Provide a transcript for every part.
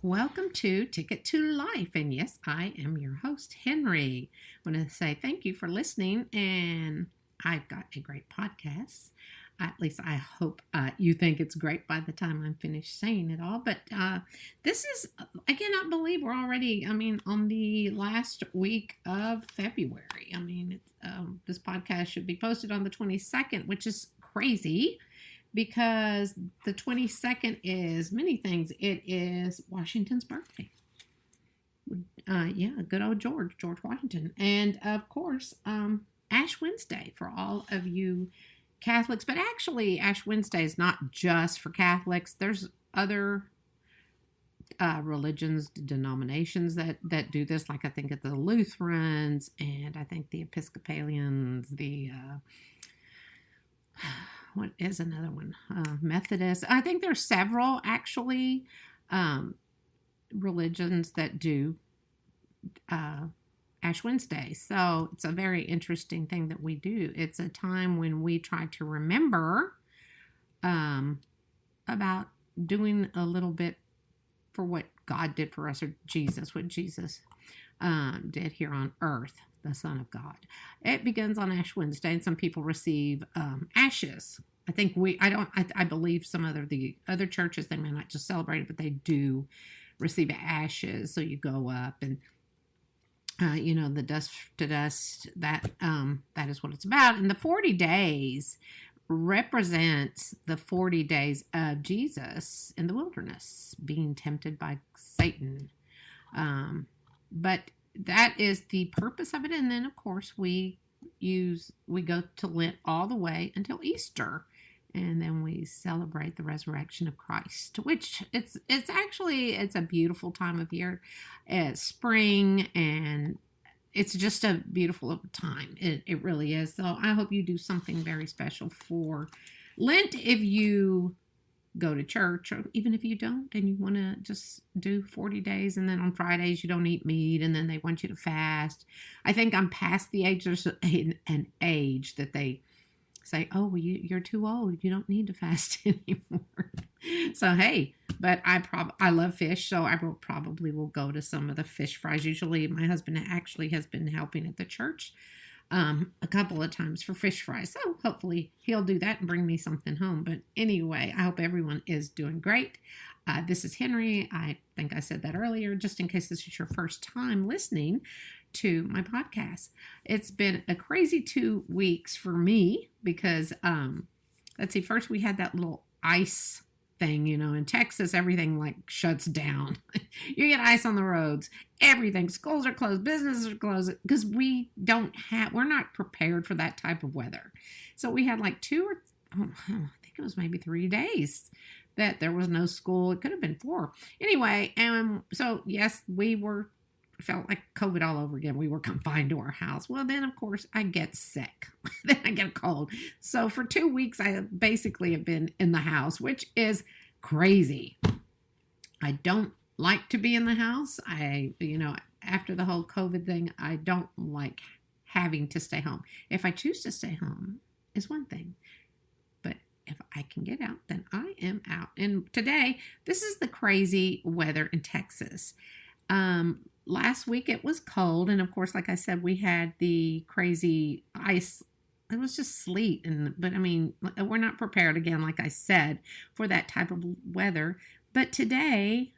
Welcome to Ticket to Life. And yes, I am your host, Henrie. I want to say thank you for listening. And I've got a great podcast. At least I hope you think it's great by the time I'm finished saying it all. But this is, I cannot believe we're already, on the last week of February. This podcast should be posted on the 22nd, which is crazy, because the 22nd is many things. It is Washington's birthday. Good old George Washington. And of course, Ash Wednesday for all of you Catholics. But actually, Ash Wednesday is not just for Catholics. There's other religions, denominations that do this. Like I think of the Lutherans, and I think the Episcopalians, what is another one? Methodist. I think there's several actually religions that do Ash Wednesday. So it's a very interesting thing that we do. It's a time when we try to remember about doing a little bit for what God did for us, or what Jesus did here on earth, the Son of God. It begins on Ash Wednesday, and some people receive ashes. I believe some the other churches, they may not just celebrate it, but they do receive ashes. So you go up and, the dust to dust, that is what it's about. And the 40 days represents the 40 days of Jesus in the wilderness, being tempted by Satan. But that is the purpose of it. And then, of course, we go to Lent all the way until Easter. And then we celebrate the resurrection of Christ, which it's a beautiful time of year. It's spring, and it's just a beautiful time. It really is. So I hope you do something very special for Lent if you go to church, or even if you don't and you want to just do 40 days, and then on Fridays you don't eat meat, and then they want you to fast. I think I'm past the age. There's an age that they say, oh, well, you're too old, you don't need to fast anymore. So hey, but I love fish, so I will go to some of the fish fries. Usually my husband actually has been helping at the church a couple of times for fish fries, so hopefully he'll do that and bring me something home. But anyway, I hope everyone is doing great. This is Henrie. I think I said that earlier, just in case this is your first time listening to my podcast. It's been a crazy 2 weeks for me because, let's see, first we had that little ice thing, in Texas, everything like shuts down. You get ice on the roads, everything, schools are closed, businesses are closed, because we're not prepared for that type of weather. So we had like I think it was maybe 3 days that there was no school. It could have been 4. Anyway, so yes, felt like COVID all over again. We were confined to our house. Well, then, of course, I get sick. Then I get a cold. So for 2 weeks, I basically have been in the house, which is crazy. I don't like to be in the house. After the whole COVID thing, I don't like having to stay home. If I choose to stay home, is one thing. But if I can get out, then I am out. And today, this is the crazy weather in Texas. Last week it was cold, and of course, like I said, we had the crazy ice. It was just sleet, but we're not prepared, again, like I said, for that type of weather. But today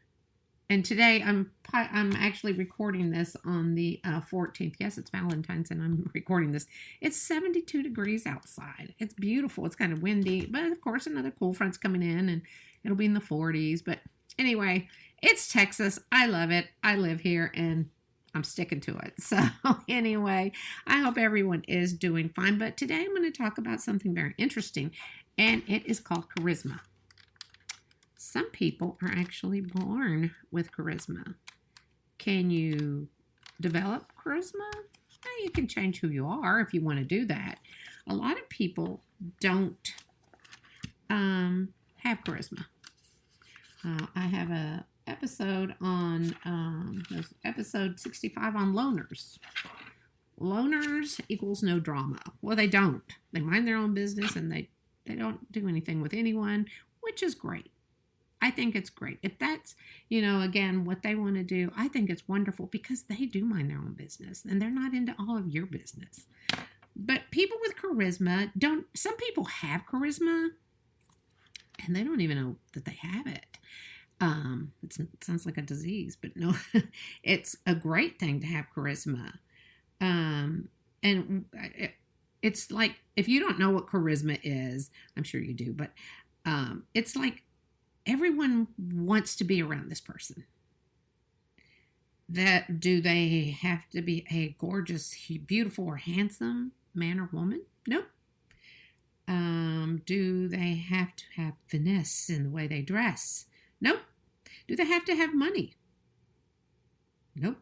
I'm actually recording this on the 14th. Yes, it's Valentine's, and I'm recording this. It's 72 degrees outside. It's beautiful. It's kind of windy, but of course, another cool front's coming in, and it'll be in the 40s. But anyway, it's Texas. I love it. I live here, and I'm sticking to it. So anyway, I hope everyone is doing fine. But today I'm going to talk about something very interesting, and it is called charisma. Some people are actually born with charisma. Can you develop charisma? Well, you can change who you are if you want to do that. A lot of people don't have charisma. I have a episode on episode 65 on loners. Loners equals no drama. Well, they don't. They mind their own business, and they don't do anything with anyone, which is great. I think it's great. If that's, again, what they want to do, I think it's wonderful because they do mind their own business and they're not into all of your business. But people with charisma some people have charisma and they don't even know that they have it. It sounds like a disease, but no, it's a great thing to have charisma. And it's like, if you don't know what charisma is, I'm sure you do, but it's like everyone wants to be around this person. Do they have to be a gorgeous, beautiful, or handsome man or woman? Nope. Do they have to have finesse in the way they dress? Nope. Do they have to have money? Nope.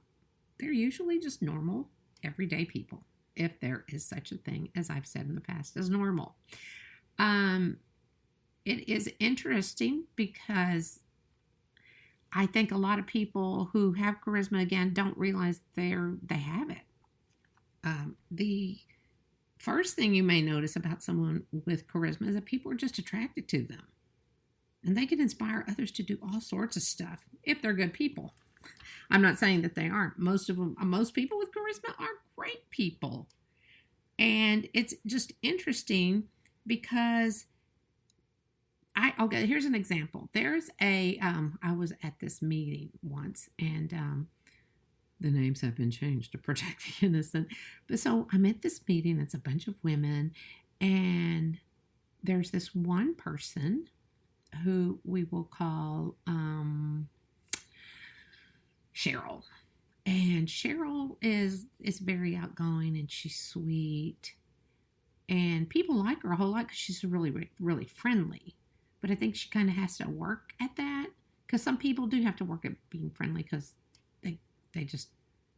They're usually just normal, everyday people, if there is such a thing, as I've said in the past, as normal. It is interesting because I think a lot of people who have charisma, again, don't realize they have it. The first thing you may notice about someone with charisma is that people are just attracted to them. And they can inspire others to do all sorts of stuff if they're good people. I'm not saying that they aren't. Most people with charisma are great people. And it's just interesting because here's an example. There's I was at this meeting once, and the names have been changed to protect the innocent. But so I'm at this meeting, it's a bunch of women, and there's this one person who we will call Cheryl. And Cheryl is very outgoing and she's sweet. And people like her a whole lot because she's really, really friendly. But I think she kind of has to work at that. Because some people do have to work at being friendly because they just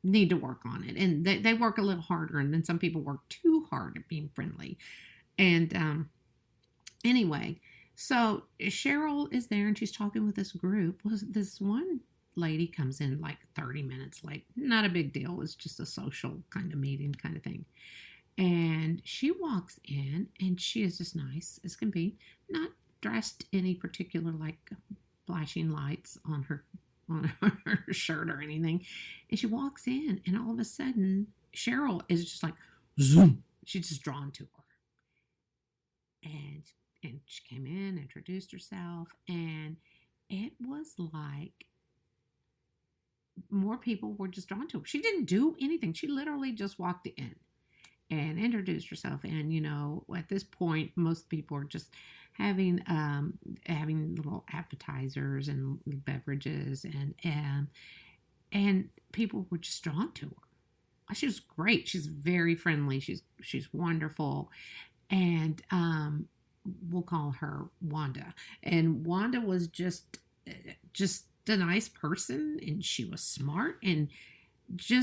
need to work on it. And they work a little harder. And then some people work too hard at being friendly. And anyway, so Cheryl is there and she's talking with this group. Well, this one lady comes in like 30 minutes late. Not a big deal. It's just a social kind of meeting kind of thing. And she walks in and she is as nice as can be. Not dressed any particular like flashing lights on her shirt or anything. And she walks in and all of a sudden Cheryl is just like zoom. She's just drawn to her. And she came in, introduced herself, and it was like more people were just drawn to her. She didn't do anything. She literally just walked in and introduced herself. And, at this point, most people are just having little appetizers and beverages, and people were just drawn to her. She was great. She's very friendly. She's wonderful. And we'll call her Wanda. And Wanda was just a nice person, and she was smart and she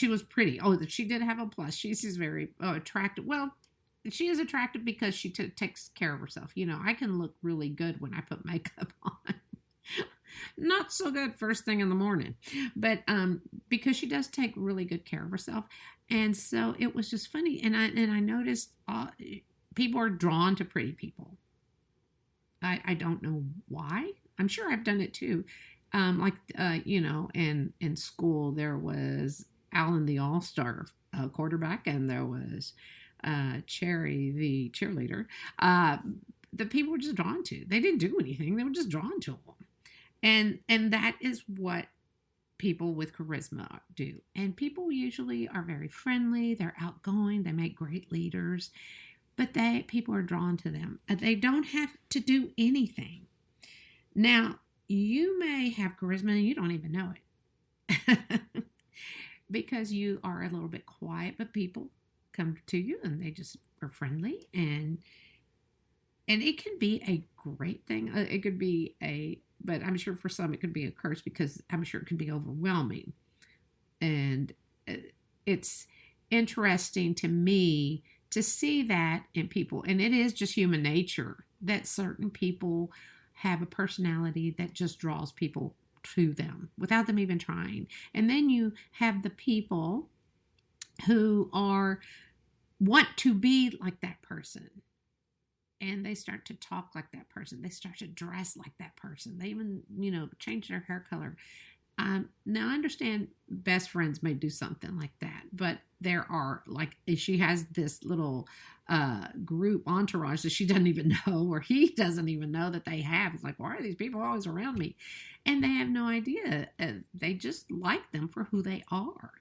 was pretty. Oh, she did have a plus. She's very attractive. Well, she is attractive because she takes care of herself. I can look really good when I put makeup on. Not so good first thing in the morning, but because she does take really good care of herself. And so it was just funny. And I noticed people are drawn to pretty people. I don't know why. I'm sure I've done it too. In school, there was Alan the All-Star quarterback, and there was Cherry the cheerleader. The people were just drawn to. They didn't do anything. They were just drawn to them. And that is what people with charisma do. And people usually are very friendly. They're outgoing. They make great leaders. But people are drawn to them. They don't have to do anything. Now, you may have charisma and you don't even know it. Because you are a little bit quiet, but people come to you and they just are friendly. And it can be a great thing. It could be but I'm sure for some it could be a curse because I'm sure it can be overwhelming. And it's interesting to me to see that in people. And it is just human nature that certain people have a personality that just draws people to them without them even trying. And then you have the people who want to be like that person. and they start to talk like that person. They start to dress like that person. They even, change their hair color. Now I understand best friends may do something like that, but there are, like, she has this little group entourage that she doesn't even know, or he doesn't even know that they have. It's like, why are these people always around me? And they have no idea. They just like them for who they are.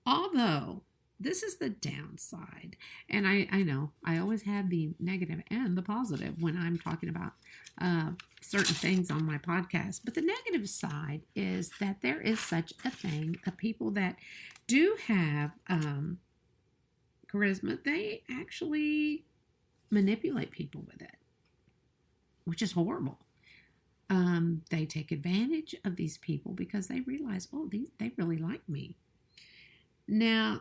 Although this is the downside, and I know I always have the negative and the positive when I'm talking about certain things on my podcast, but the negative side is that there is such a thing of people that do have charisma. They actually manipulate people with it, which is horrible. They take advantage of these people because they realize, they really like me. Now,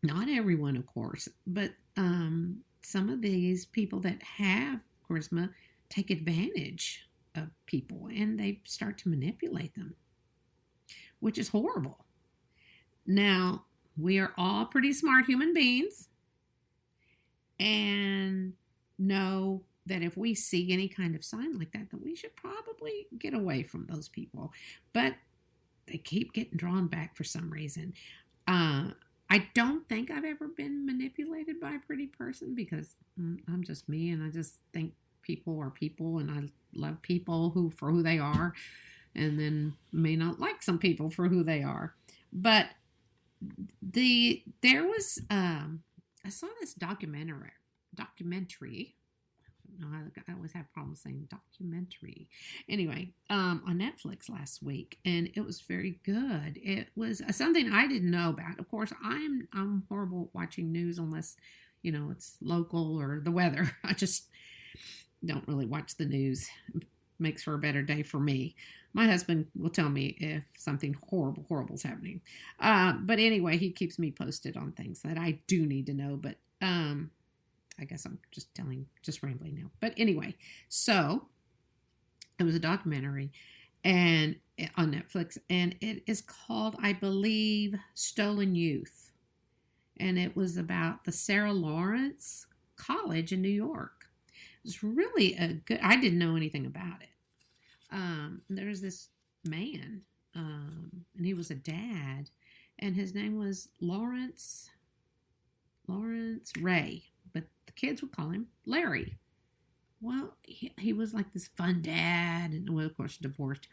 not everyone, of course, but some of these people that have charisma take advantage of people, and they start to manipulate them, which is horrible. Now, we are all pretty smart human beings, and know that if we see any kind of sign like that, we should probably get away from those people. But they keep getting drawn back for some reason. I don't think I've ever been manipulated by a pretty person, because I'm just me, and I just think people are people, and I love people for who they are, and then may not like some people for who they are. But there was I saw this documentary. No, I always have problems saying documentary. Anyway, on Netflix last week, and it was very good. It was something I didn't know about. Of course, I'm horrible at watching news unless, it's local or the weather. I just don't really watch the news. It makes for a better day for me. My husband will tell me if something horrible is happening. But anyway, he keeps me posted on things that I do need to know. But I guess I'm just rambling now. But anyway, so it was a documentary and on Netflix, and it is called, I believe, Stolen Youth. And it was about the Sarah Lawrence College in New York. It was really I didn't know anything about it. There's this man, and he was a dad, and his name was Lawrence Ray. But the kids would call him Larry. Well, he was like this fun dad, and of course, divorced.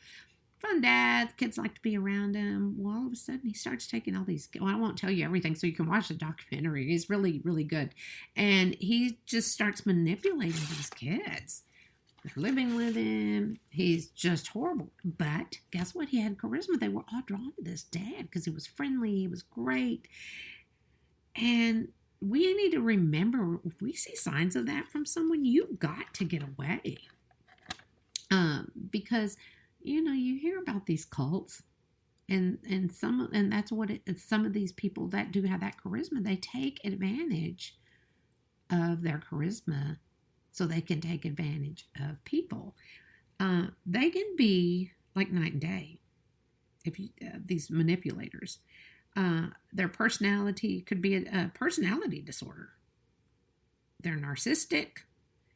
Fun dad. The kids like to be around him. Well, all of a sudden, he starts taking all these. Well, I won't tell you everything, so you can watch the documentary. It's really, really good. And he just starts manipulating these kids. They're living with him. He's just horrible. But guess what? He had charisma. They were all drawn to this dad because he was friendly. He was great. And we need to remember, if we see signs of that from someone, you've got to get away. Because, you hear about these cults, and that's what some of these people that do have that charisma, they take advantage of their charisma so they can take advantage of people. They can be like night and day. If these manipulators. Their personality could be a personality disorder. They're narcissistic,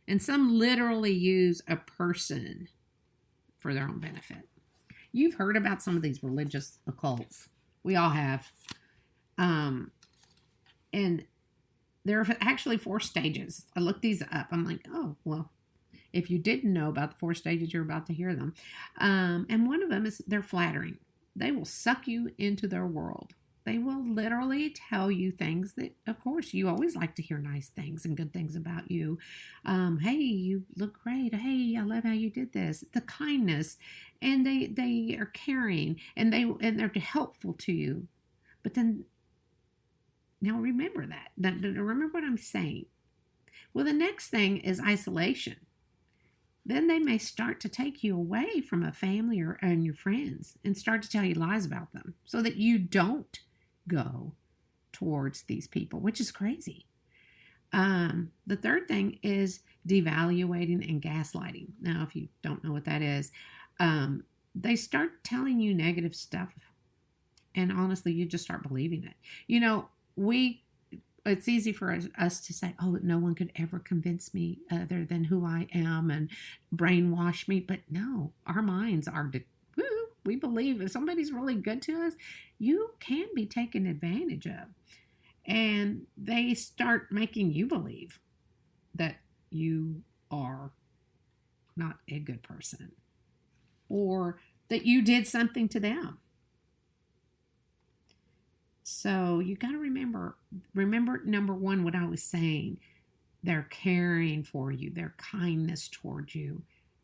and some literally use a person for their own benefit. You've heard about some of these religious occults. We all have. And there are actually 4 stages. I looked these up. I'm like, oh, well, if you didn't know about the 4 stages, you're about to hear them. And one of them is they're flattering. They will suck you into their world. They will literally tell you things that, of course, you always like to hear nice things and good things about you. Hey, you look great. Hey, I love how you did this. The kindness, and they are caring, and they're helpful to you. But then, now remember that. Remember what I'm saying. Well, the next thing is isolation. Then they may start to take you away from a family and your friends, and start to tell you lies about them so that you don't go towards these people, which is crazy. The third thing is devaluating and gaslighting. Now, if you don't know what that is, they start telling you negative stuff, and honestly, you just start believing it. it's easy for us to say, oh, no one could ever convince me other than who I am and brainwash me. But no, our minds are, we believe if somebody's really good to us, you can be taken advantage of. And they start making you believe that you are not a good person or that you did something to them. So you got to remember, number one, what I was saying, they're caring for you, their kindness towards you.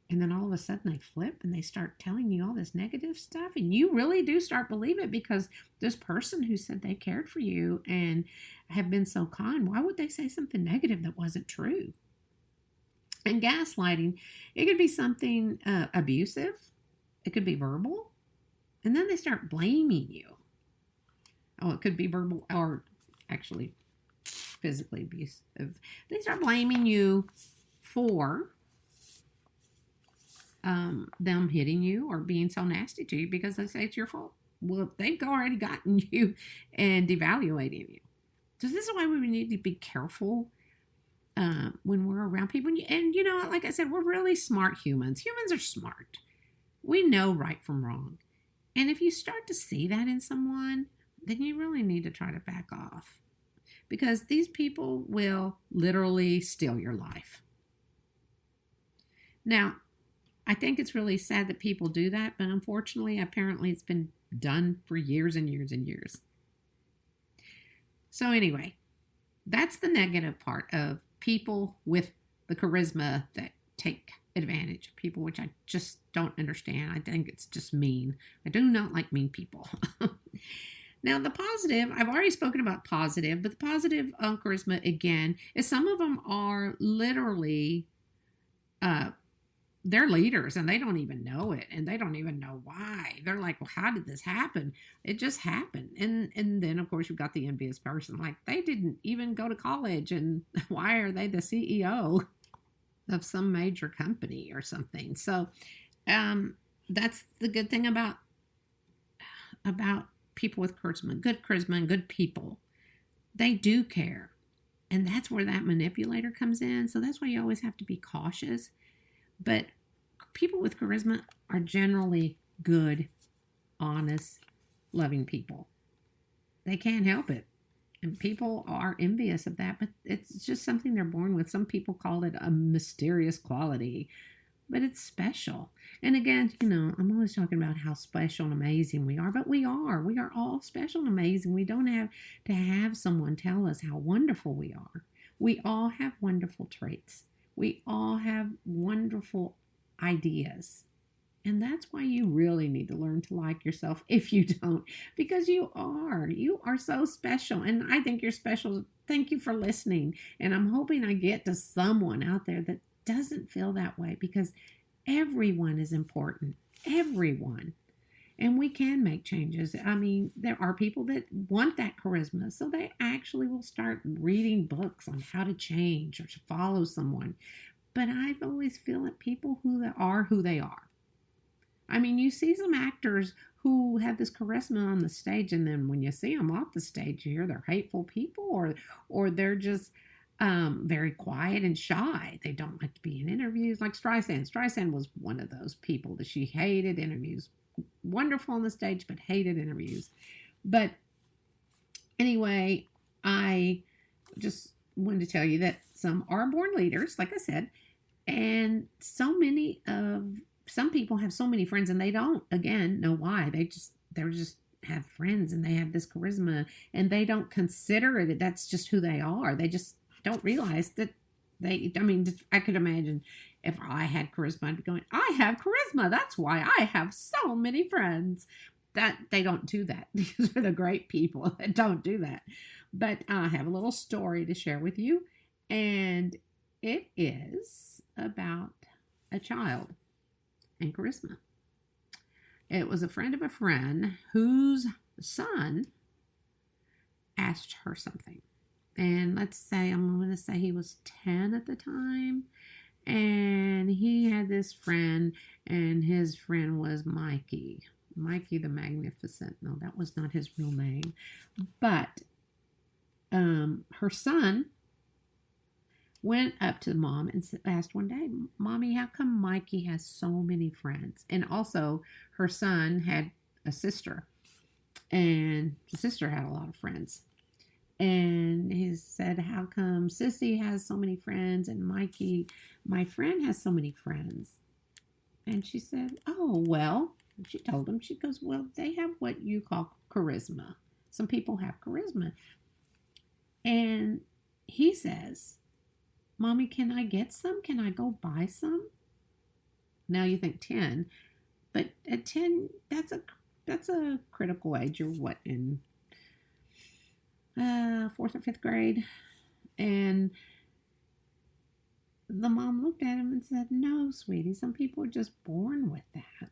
And then all of a sudden they flip and they start telling you all this negative stuff. And you really do start believing it, because this person who said they cared for you and have been so kind, why would they say something negative that wasn't true? And gaslighting, it could be something abusive. It could be verbal. And then they start blaming you. Oh, it could be verbal or actually physically abusive. They start blaming you for them hitting you or being so nasty to you because they say it's your fault. Well, they've already gotten you and devaluating you. So this is why we need to be careful when we're around people. And you know, like I said, we're really smart humans. Humans are smart. We know right from wrong. And if you start to see that in someone, then you really need to try to back off, because these people will literally steal your life. Now, I think it's really sad that people do that, but unfortunately, apparently it's been done for years and years and years. So anyway, that's the negative part of people with the charisma that take advantage of people, which I just don't understand. I think it's just mean. I do not like mean people. Now, the positive, I've already spoken about positive, but the positive charisma, again, is some of them are literally, they're leaders and they don't even know it, and they don't even know why. They're like, well, how did this happen? It just happened. And then, of course, you've got the envious person. Like, they didn't even go to college, and why are they the CEO of some major company or something? So that's the good thing about people with charisma and good people. They do care. And that's where that manipulator comes in. So that's why you always have to be cautious. But people with charisma are generally good, honest, loving people. They can't help it. And people are envious of that, but it's just something they're born with. Some people call it a mysterious quality, but it's special. And again, you know, I'm always talking about how special and amazing we are, but we are. We are all special and amazing. We don't have to have someone tell us how wonderful we are. We all have wonderful traits. We all have wonderful ideas. And that's why you really need to learn to like yourself if you don't, because you are so special. And I think you're special. Thank you for listening. And I'm hoping I get to someone out there that doesn't feel that way, because everyone is important. Everyone. And we can make changes. I mean, there are people that want that charisma, so they actually will start reading books on how to change or to follow someone. But I've always feel that people who are who they are. I mean, you see some actors who have this charisma on the stage, and then when you see them off the stage, you hear they're hateful people, or they're just very quiet and shy. They don't like to be in interviews, like Streisand. Streisand was one of those people that she hated interviews. Wonderful on the stage, but hated interviews. But anyway, I just wanted to tell you that some are born leaders, like I said, and some people have so many friends, and they don't, again, know why. They just have friends, and they have this charisma, and they don't consider it. That's just who they are. They just don't realize that I could imagine if I had charisma, I'd be going, I have charisma. That's why I have so many friends. That they don't do that. These are the great people that don't do that. But I have a little story to share with you, and it is about a child and charisma. It was a friend of a friend whose son asked her something. And let's say, I'm going to say he was 10 at the time. And he had this friend, and his friend was Mikey. Mikey the Magnificent. No, that was not his real name. But her son went up to the mom and asked one day, Mommy, how come Mikey has so many friends? And also, her son had a sister, and the sister had a lot of friends. And he said, how come Sissy has so many friends and Mikey, my friend, has so many friends? And she said, oh, well, she told him, she goes, well, they have what you call charisma. Some people have charisma. And he says, Mommy, can I get some? Can I go buy some? Now you think 10, but at 10, that's a critical age. You're what, in 4th or 5th grade? And the mom looked at him and said, no, sweetie, some people are just born with that.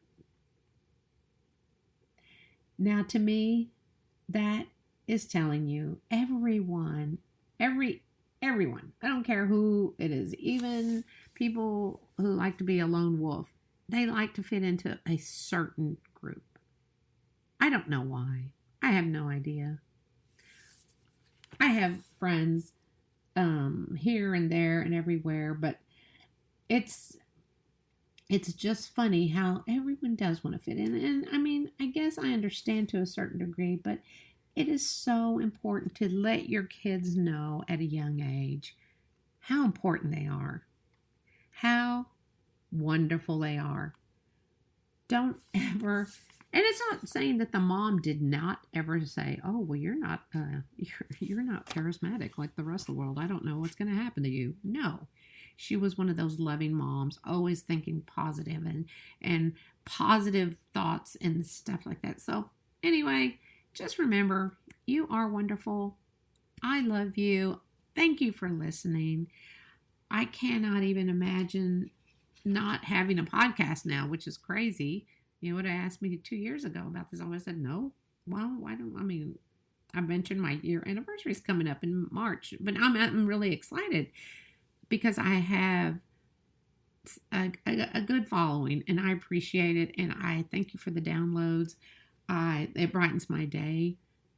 Now, to me, that is telling you everyone, I don't care who it is, even people who like to be a lone wolf, they like to fit into a certain group. I don't know why. I have no idea. I have friends here and there and everywhere, but it's just funny how everyone does want to fit in. And I mean, I guess I understand to a certain degree, but it is so important to let your kids know at a young age how important they are, how wonderful they are. Don't ever, and it's not saying that the mom did not ever say, "Oh, well, you're not charismatic like the rest of the world. I don't know what's going to happen to you." No, she was one of those loving moms, always thinking positive and positive thoughts and stuff like that. So anyway, just remember, you are wonderful. I love you. Thank you for listening. I cannot even imagine not having a podcast now, which is crazy. You would have asked me 2 years ago about this. I would have said no. Well, I mentioned my year anniversary is coming up in March, but I'm really excited because I have a good following and I appreciate it. And I thank you for the downloads. It brightens my day,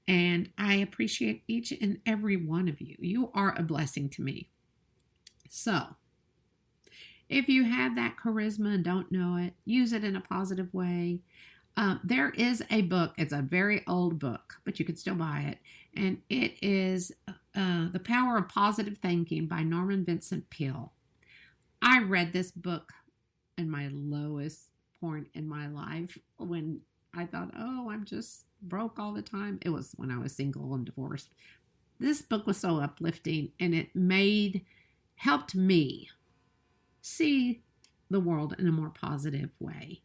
and I appreciate each and every one of you. You are a blessing to me. So, if you have that charisma and don't know it, use it in a positive way. There is a book. It's a very old book, but you can still buy it. And it is The Power of Positive Thinking by Norman Vincent Peale. I read this book in my lowest point in my life when I thought, oh, I'm just broke all the time. It was when I was single and divorced. This book was so uplifting, and it helped me see the world in a more positive way.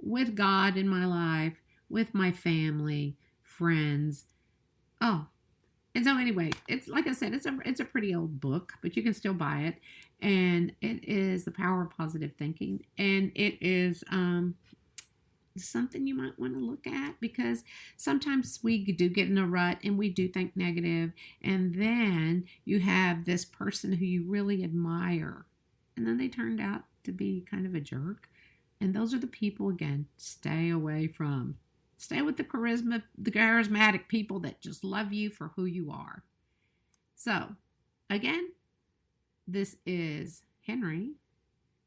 With God in my life, with my family, friends. Oh, and so anyway, it's like I said, it's a pretty old book, but you can still buy it. And it is The Power of Positive Thinking. And it is something you might want to look at, because sometimes we do get in a rut and we do think negative, and then you have this person who you really admire and then they turned out to be kind of a jerk. And those are the people, again, stay away from. Stay with the charismatic people that just love you for who you are. So again, this is Henrie,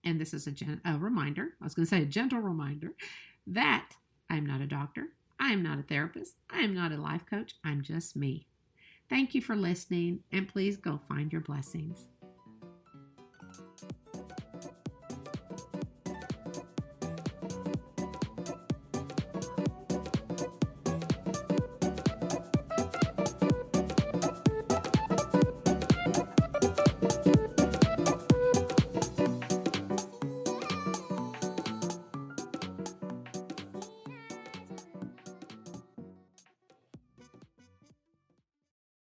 and this is a reminder, I was going to say a gentle reminder, that I'm not a doctor, I am not a therapist, I am not a life coach, I'm just me. Thank you for listening, and please go find your blessings.